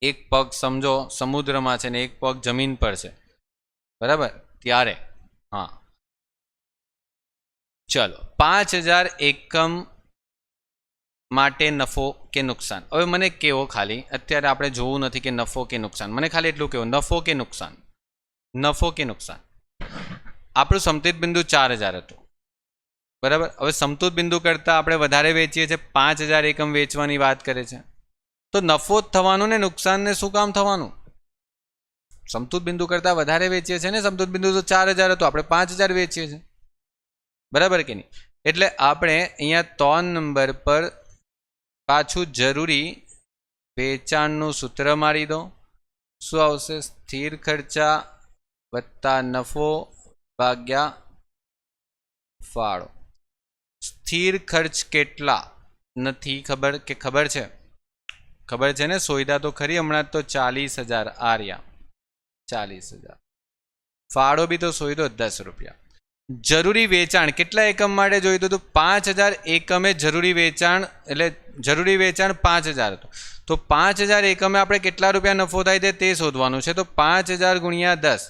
એક પગ સમજો સમુદ્રમાં છે ને એક પગ જમીન પર છે, બરાબર. ત્યારે હા ચલો 5,000 એકમ માટે નફો કે નુકસાન. હવે મને કેવો, ખાલી અત્યારે આપણે જોવું નથી કે નફો કે નુકસાન, મને ખાલી એટલું કેવું નફો કે નુકસાન. નફો કે નુકસાન. આપણું સમતુત બિંદુ 4,000 હતું, બરાબર. હવે સમતુત બિંદુ કરતાં આપણે વધારે વેચીએ છીએ, 5,000 એકમ વેચવાની વાત કરે છે, તો નફો જ થવાનું ને નુકસાનને શું કામ થવાનું? સમતુત બિંદુ કરતાં વધારે વેચીએ છીએ ને, સમતુત બિંદુ તો 4,000 હતું, આપણે 5,000 વેચીએ છીએ, બરાબર કે નહીં. એટલે આપણે અહીંયા 3 નંબર પર પાછું જરૂરી વેચાણનું સૂત્ર મારી દો. શું આવશે? સ્થિર ખર્ચા વત્તા નફો ભાગ્યા ફાળો. સ્થિર ખર્ચ કેટલા નથી ખબર કે ખબર છે? ખબર છે ને, સોયદા તો ખરી હમણાં તો 40,000 આર્યા 40,000. ફાળો બી તો સોયદો 10 રૂપિયા. જરૂરી વેચાણ કેટલા એકમ માટે જોઈતું હતું? 5,000 એકમે જરૂરી વેચાણ, એટલે જરૂરી વેચાણ 5,000 હતું. તો 5,000 એકમે આપણે કેટલા રૂપિયા નફો થાય છે તે શોધવાનું છે. તો 5,000 ગુણ્યા 10,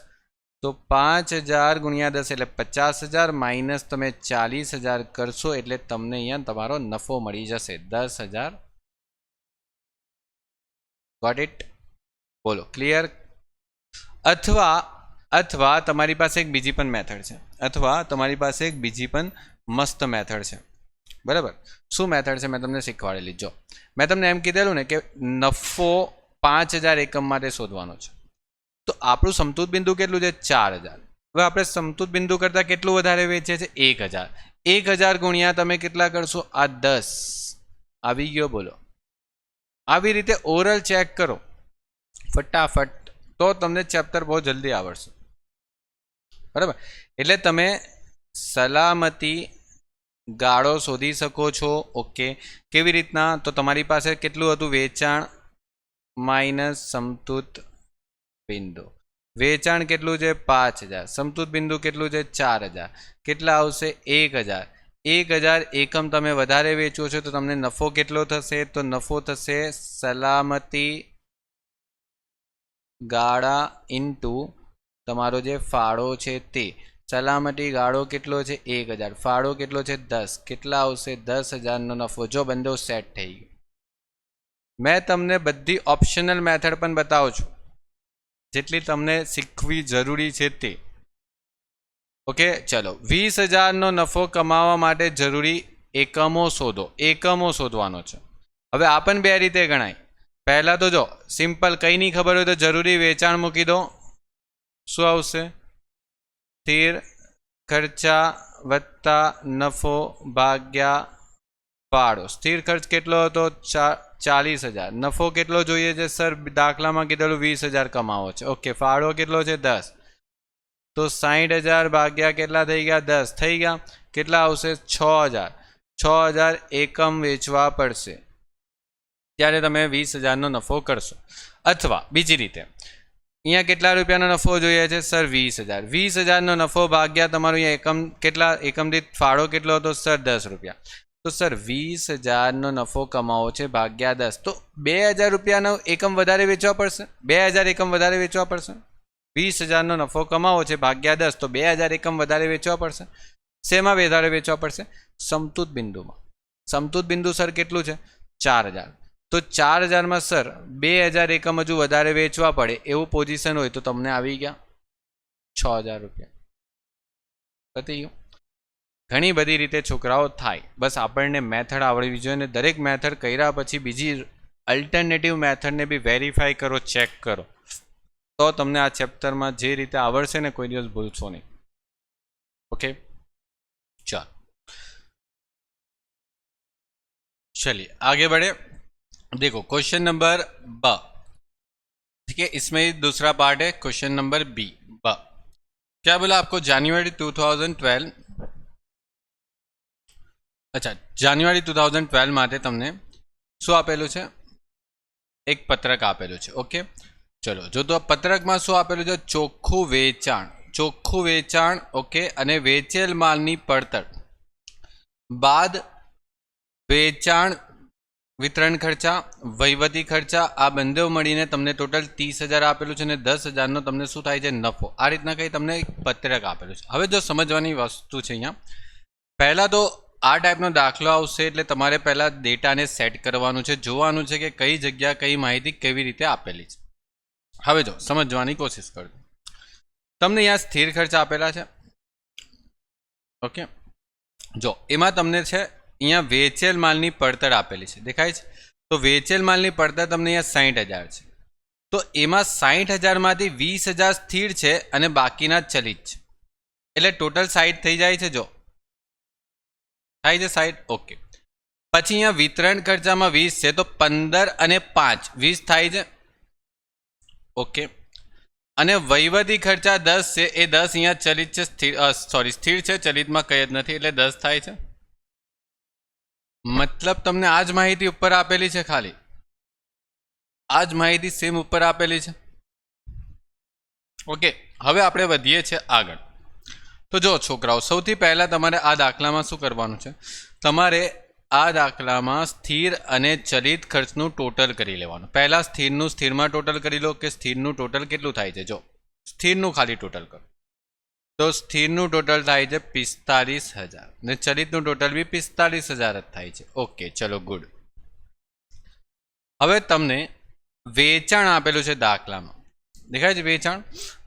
તો 5,000 ગુણ્યા 10 એટલે 50,000 માઇનસ તમે 40,000 કરશો એટલે તમને અહીંયા તમારો નફો મળી જશે 10,000. Got it? બોલો ક્લિયર? અથવા તમારી પાસે એક બીજી પણ મેથડ છે, મસ્ત મેથડ છે, બરાબર. શું મેથડ છે? મેં તમને શીખવાડેલી. જો મેં તમને એમ કીધેલું ને કે નફો 5,000 એકમ માટે શોધવાનો છે. તો આપણું સમતુત બિંદુ કેટલું છે? 4,000. હવે આપણે સમતુત બિંદુ કરતાં કેટલું વધારે વેચીએ છીએ? 1,000. 1,000 ગુણ્યા તમે કેટલા કરશો? આ 10 આવી ગયો. બોલો. આવી રીતે ઓરલ ચેક કરો ફટાફટ, તો તમને ચેપ્ટર બહુ જલ્દી આવડશે, બરાબર. એટલે તમે સલામતી ગાળો શોધી શકો છો. ઓકે, કેવી રીતના? તો તમારી પાસે કેટલું હતું? વેચાણ માઇનસ સમતુત બિંદુ. વેચાણ કેટલું છે? 5,000. સમતુત બિંદુ કેટલું છે? 4,000. કેટલા આવશે? 1,000. 1,000 એકમ તમે વધારે વેચો છો તો તમને નફો કેટલો થશે? તો નફો થશે સલામતી ગાળા ઇન્ટુ તમારો જે ફાળો છે તે. સલામતી ગાળો કેટલો છે? 1,000. ફાળો કેટલો છે? 10. કેટલા આવશે? 10,000નો નફો. જો બંને સેટ થઈ ગયું. મેં તમને બધી ઓપ્શનલ મેથડ પણ બતાવું છું, જેટલી તમને શીખવી જરૂરી છે તે. ઓકે, ચલો 20,000નો નફો કમાવા માટે જરૂરી એકમો શોધો. એકમો શોધવાનો છે. હવે આ પણ 2 રીતે ગણાય. પહેલાં તો જો સિમ્પલ, કંઈ નહીં ખબર હોય તો જરૂરી વેચાણ મૂકી દો. શું આવશે? સ્થિર ખર્ચા વત્તા નફો ભાગ્યા ફાળો. સ્થિર ખર્ચ કેટલો હતો? 40,000. નફો કેટલો જોઈએ છે? સર દાખલામાં કીધેલું 20,000 કમાવો છે. ઓકે, ફાળો કેટલો છે? 10. તો 60,000 ભાગ્યા કેટલા થઈ ગયા? 10 થઈ ગયા. કેટલા આવશે? 6,000. 6,000 એકમ વેચવા પડશે ત્યારે તમે 20,000નો નફો કરશો. અથવા બીજી રીતે, અહીંયા કેટલા રૂપિયાનો નફો જોઈએ છે? સર 20,000. 20,000નો નફો ભાગ્યા તમારું અહીંયા એકમ કેટલા, એકમ દીઠ ફાળો કેટલો હતો? સર 10 રૂપિયા. તો સર 20,000નો નફો કમાવો છે ભાગ્યા 10, તો 2,000 રૂપિયાનો એકમ વધારે વેચવા પડશે. 2,000 એકમ વધારે વેચવા પડશે. 20,000નો નફો કમાવો છે ભાગ્યા 10, તો 2,000 એકમ વધારે વેચવા પડશે. શેમાં વધારે વેચવા પડશે? સમતુત બિંદુમાં. સમતુત બિંદુ સર કેટલું છે? 4,000. તો 4,000માં સર 2,000 એકમ હજુ વધારે વેચવા પડે એવું પોઝિશન હોય તો તમને આવી ગયા 6,000 રૂપિયા. પતી ગયું. ઘણી બધી રીતે છોકરાઓ થાય, બસ આપણને મેથડ આવડવી જોઈએ. અને દરેક મેથડ કર્યા પછી બીજી અલ્ટરનેટિવ મેથડને બી વેરીફાઈ કરો, ચેક કરો, તો તમને આ ચેપ્ટરમાં જે રીતે આવડશે ને કોઈ દિવસ ભૂલશો નહીં. ओके, चल चलिए आगे बढ़े. देखो क्वेश्चन नंबर ब, ठीक है, इसमें दूसरा पार्ट है क्वेश्चन नंबर बी ब. क्या बोला आपको जान्युआरी 2012 अच्छा જાન્યુઆરી 2012 માટે તમને શું આપેલું છે એક પત્રક આપેલું છે ઓકે ચલો જો તો પત્રકમાં શું આપેલું છે ચોખ્ખું વેચાણ ઓકે અને વેચેલ માલની પડતર બાદ વેચાણ વિતરણ ખર્ચા વહીવટી ખર્ચા આ બંને મળીને તમને ટોટલ 30,000 આપેલું છે અને 10,000નો તમને શું થાય છે નફો આ રીતના કંઈ તમને એક પત્રક આપેલું છે હવે જો સમજવાની વસ્તુ છે અહીંયા પહેલાં તો આ ટાઈપનો દાખલો આવશે એટલે તમારે પહેલાં ડેટાને સેટ કરવાનું છે જોવાનું છે કે કઈ જગ્યા કઈ માહિતી કેવી રીતે આપેલી છે હવે જો સમજવાની કોશિશ કરજો તમને અહીંયા સ્થિર ખર્ચ આપેલા છે ઓકે જો એમાં તમને છે અહીંયા વેચેલ માલની પડતર આપેલી છે દેખાય છે તો વેચેલ માલની પડતર તમને અહીંયા 60,000 છે તો એમાં 60,000માંથી 20,000 સ્થિર છે અને બાકીના ચલિત છે એટલે ટોટલ 60 થઈ જાય છે જો થાય છે 60 ઓકે પછી અહીંયા વિતરણ ખર્ચામાં 20 છે તો 15 અને 5 20 થાય છે ઓકે અને વહીવટી ખર્ચા 10 છે એ 10 અહીંયા ચલિત છે સ્થિર છે ચલિતમાં કંઈ જ નથી એટલે 10 થાય છે મતલબ તમને આ જ માહિતી ઉપર આપેલી છે ખાલી આ જ માહિતી સેમ ઉપર આપેલી છે ઓકે હવે આપણે વધીએ છીએ આગળ તો જો છોકરાઓ સૌથી પહેલાં તમારે આ દાખલામાં શું કરવાનું છે તમારે આ દાખલામાં સ્થિર અને ચલિત ખર્ચનું ટોટલ કરી લેવાનું પહેલાં સ્થિરનું સ્થિરમાં ટોટલ કરી લો કે સ્થિરનું ટોટલ કેટલું થાય છે જો સ્થિરનું ખાલી ટોટલ કરો તો સ્થિરનું ટોટલ થાય છે 45,000 ને ચલિતનું ટોટલ બી 45,000 જ થાય છે ઓકે ચલો ગુડ હવે તમને વેચાણ આપેલું છે દાખલામાં દેખાય છે વેચાણ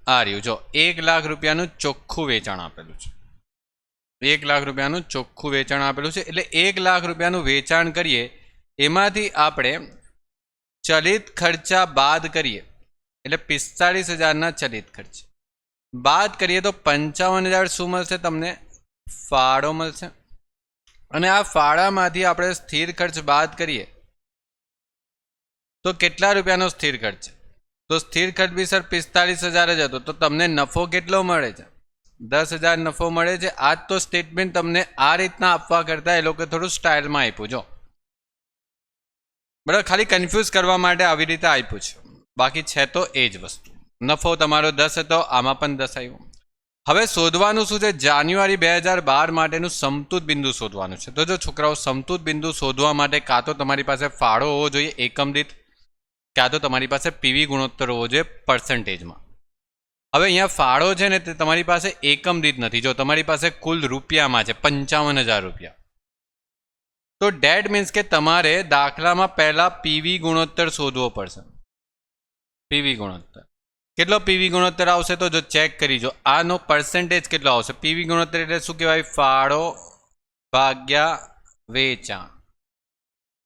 આ રહ્યું જો 1 લાખ રૂપિયાનું ચોખ્ખું વેચાણ આપેલું છે 1 લાખ રૂપિયાનું ચોખ્ખું વેચાણ આપેલું છે એટલે 1 લાખ રૂપિયાનું વેચાણ કરીએ એમાંથી આપણે ચલિત ખર્ચા બાદ કરીએ એટલે 45,000ના ચલિત ખર્ચ બાદ કરીએ તો 55,000 શું મળશે તમને ફાળો મળશે અને આ ફાળામાંથી આપણે સ્થિર ખર્ચ બાદ કરીએ તો કેટલા રૂપિયાનો સ્થિર ખર્ચ છે તો સ્થિર ખર્ચ બી સર 45,000 જ હતો તો તમને નફો કેટલો મળે છે 10,000 નફો મળે છે આ તો સ્ટેટમેન્ટ તમને આ રીતના આપવા કરતાં એ લોકો થોડું સ્ટાઇલમાં આપ્યું જો બરાબર ખાલી કન્ફ્યુઝ કરવા માટે આવી રીતે આપ્યું છે બાકી છે તો એ જ વસ્તુ નફો તમારો 10 હતો આમાં પણ 10 આવ્યો હવે શોધવાનું શું છે જાન્યુઆરી 2012 માટેનું સમતૂર બિંદુ શોધવાનું છે તો જો છોકરાઓ સમતૂર બિંદુ શોધવા માટે કાં તો તમારી પાસે ફાળો હોવો જોઈએ એકમ દીઠ કાં તો તમારી પાસે પીવી ગુણોત્તર હોવો જોઈએ પર્સન્ટેજમાં હવે અહીંયા ફાળો છે ને તે તમારી પાસે એકમ દીઠ નથી જો તમારી પાસે કુલ રૂપિયામાં છે 55,000 રૂપિયા તો ડેટ મીન્સ કે તમારે દાખલામાં પહેલાં પીવી ગુણોત્તર શોધવો પડશે પીવી ગુણોત્તર કેટલો પીવી ગુણોત્તર આવશે તો જો ચેક કરીજો આનો પર્સન્ટેજ કેટલો આવશે પીવી ગુણોત્તર એટલે શું કહેવાય ફાળો ભાગ્યા વેચાણ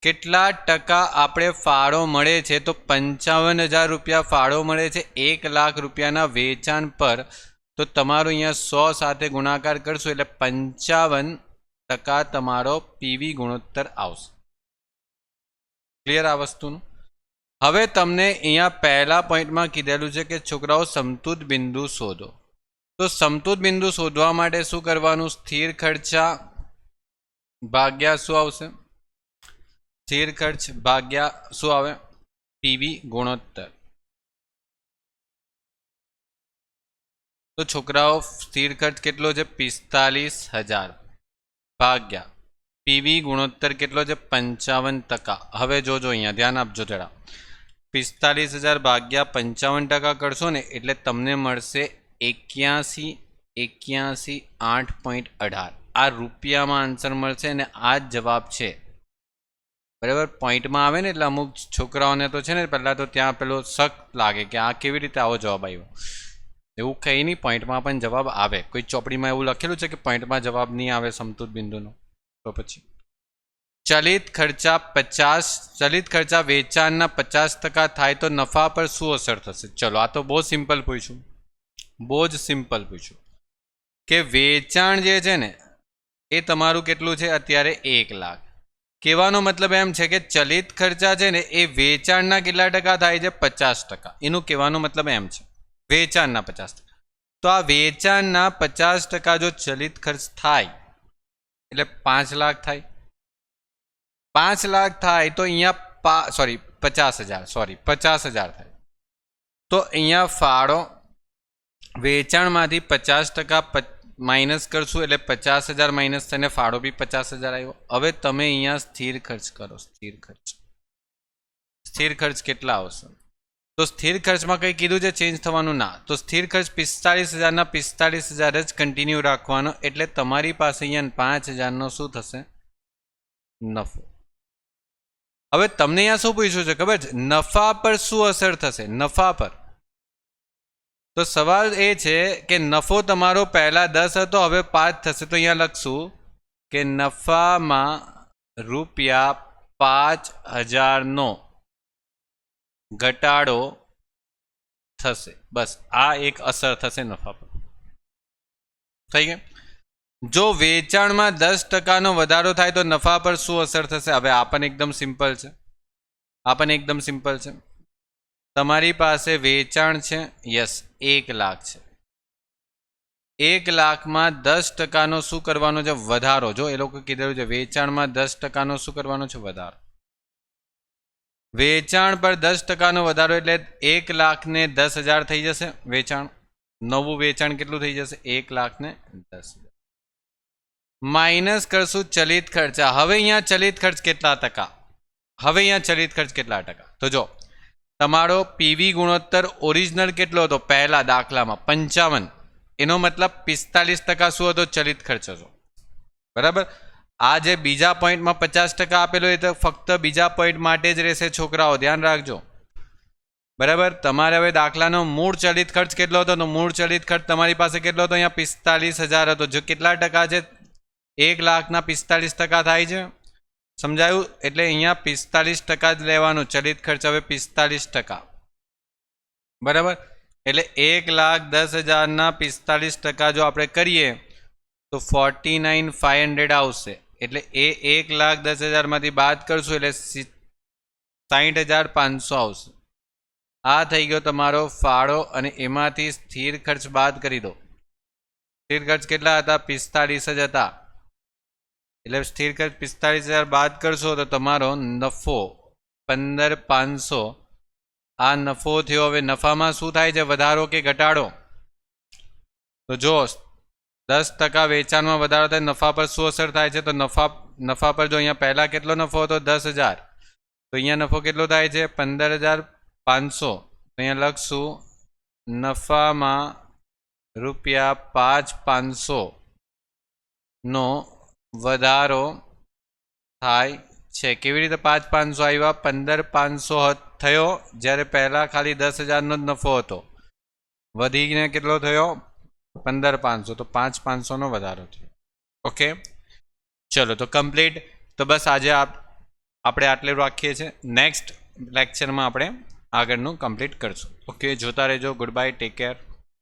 કેટલા ટકા આપણે ફાળો મળે છે તો 55,000 રૂપિયા ફાળો મળે છે 1 લાખ રૂપિયાના વેચાણ પર તો તમારું અહીંયા 100 સાથે ગુણાકાર કરશું એટલે 55% તમારો પીવી ગુણોત્તર આવશે ક્લિયર આ વસ્તુનું હવે તમને અહીંયા પહેલા પોઈન્ટમાં કીધેલું છે કે છોકરાઓ સમતૂર બિંદુ શોધો તો સમતૂર બિંદુ શોધવા માટે શું કરવાનું સ્થિર ખર્ચા ભાગ્યા શું આવશે સ્થિર ખર્ચ ભાગ્યા શું આવે પીવી ગુણોત્તર તો છોકરાઓ સ્થિર ખર્ચ કેટલો છે 45,000 ભાગ્યા પીવી ગુણોત્તર કેટલો છે 55%. હવે જોજો અહીંયા ધ્યાન આપજો જરા 45,000 ભાગ્યા 55% કરશો ને એટલે તમને મળશે 81 8.18 આ રૂપિયામાં આન્સર મળશે અને આ જ જવાબ છે બરાબર પોઈન્ટમાં આવે ને એટલે અમુક છોકરાઓને તો છે ને પહેલાં તો ત્યાં પેલો શક લાગે કે આ કેવી રીતે આવો જવાબ આવ્યો એવું કંઈ નહીં પોઈન્ટમાં પણ જવાબ આવે કોઈ ચોપડીમાં એવું લખેલું છે કે પોઈન્ટમાં જવાબ નહીં આવે સમતૂર બિંદુનો તો પછી ચલિત ખર્ચા વેચાણના 50% થાય તો નફા પર શું અસર થશે ચલો આ તો બહુ સિમ્પલ પૂછ્યું કે વેચાણ જે છે ને એ તમારું કેટલું છે અત્યારે 1 લાખ કહેવાનો મતલબ એમ છે કે ચલિત ખર્ચા છે ને એ વેચાણના કેટલા ટકા થાય છે 50% એનું કહેવાનો મતલબ એમ છે વેચાણના 50% તો આ વેચાણના 50% જો ચલિત ખર્ચ થાય એટલે 5 લાખ થાય. 5 લાખ થાય તો અહીંયા 50,000 થાય. તો અહીંયા ફાળો વેચાણમાંથી 50% માઇનસ કરશું એટલે 50,000 માઇનસ થઈને ફાળો બી 50,000 આવ્યો. હવે તમે અહીંયા સ્થિર ખર્ચ કરો. સ્થિર ખર્ચ કેટલા આવશે? તો સ્થિર ખર્ચમાં કંઈ કીધું છે ચેન્જ થવાનું ના. તો સ્થિર ખર્ચ 45,000ના 45,000 જ કન્ટિન્યુ રાખવાનો. એટલે તમારી પાસે અહીંયા 5,000નો શું થશે? નફો. હવે તમને અહીંયા શું પૂછ્યું છે ખબર છે? નફા પર શું અસર થશે? નફા પર. તો સવાલ એ છે કે નફો તમારો પહેલા 10 હતો, હવે 5 થશે. તો અહીંયા લખશું કે નફામાં ₹5,000નો ઘટાડો થશે. બસ આ એક અસર થશે નફા પર. થઈ ગયું. જો વેચાણમાં 10%નો વધારો થાય તો નફા પર શું અસર થશે? હવે આ પણ એકદમ સિમ્પલ છે. તમારી પાસે વેચાણ છે, યસ 1 લાખ છે. 1 લાખમાં 10%નો શું કરવાનો છે? વધારો. જો એ લોકો કીધેલું છે વેચાણમાં 10%નો શું કરવાનો છે? વધારો. વેચાણ પર 10%નો વધારો એટલે 1 લાખને 10,000 થઈ જશે વેચાણ. નવું વેચાણ કેટલું થઈ જશે? 1 લાખને 10,000. માઇનસ કરશું ચલિત ખર્ચ. હવે અહીંયા ચલિત ખર્ચ કેટલા ટકા? તો જો તમારો પીવી ગુણોત્તર ઓરિજિનલ કેટલો હતો? પહેલા દાખલામાં 55. એનો મતલબ 45% શું હતો? ચલિત ખર્ચ હતો. બરાબર. આ જે બીજા પોઈન્ટમાં 50% આપેલો એ તો ફક્ત બીજા પોઈન્ટ માટે જ રહેશે છોકરાઓ, ધ્યાન રાખજો. બરાબર. તમારે હવે દાખલાનો મૂળ ચલિત ખર્ચ કેટલો હતો? તો મૂળ ચલિત ખર્ચ તમારી પાસે કેટલો હતો? અહીંયા 45,000 હતો. જો કેટલા ટકા છે? 1 લાખના 45% થાય છે. સમજાયું? એટલે અહીંયા 45% જ લેવાનું ચલિત ખર્ચ. હવે 45%. બરાબર. એટલે 1,10,000ના 45% જો આપણે કરીએ તો 49,500 આવશે. એટલે એ 1,10,000માંથી બાદ કરશું એટલે 60,500 આવશે. આ થઈ ગયો તમારો ફાળો. અને એમાંથી સ્થિર ખર્ચ બાદ કરી દો. સ્થિર ખર્ચ કેટલા હતા? 45 જ હતા. એટલે સ્થિર ખર્ચ 45,000 બાદ કરશો તો તમારો નફો 15,500. આ નફો થયો. હવે નફામાં શું થાય છે? વધારો કે ઘટાડો? તો જો 10% વેચાણમાં વધારો થાય, નફા પર શું અસર થાય છે? તો નફા પર જો અહીંયા પહેલા કેટલો નફો હતો? 10,000. તો અહીંયા નફો કેટલો થાય છે? 15,500. તો અહીંયા લખશું નફામાં ₹5,500 નો વધારો થાય છે. કેવી રીતે 5,500 આવ્યા? 15,500 થયો જ્યારે પહેલા ખાલી 10,000નો જ નફો હતો. વધીને કેટલો થયો? 15,500. તો 5,500નો વધારો થયો. ઓકે, ચલો તો કમ્પ્લીટ. તો બસ આજે આપણે આટલું રાખીએ છીએ. નેક્સ્ટ લેક્ચરમાં આપણે આગળનું કમ્પ્લીટ કરશું. ઓકે, જોતા રહેજો. Good bye, take care.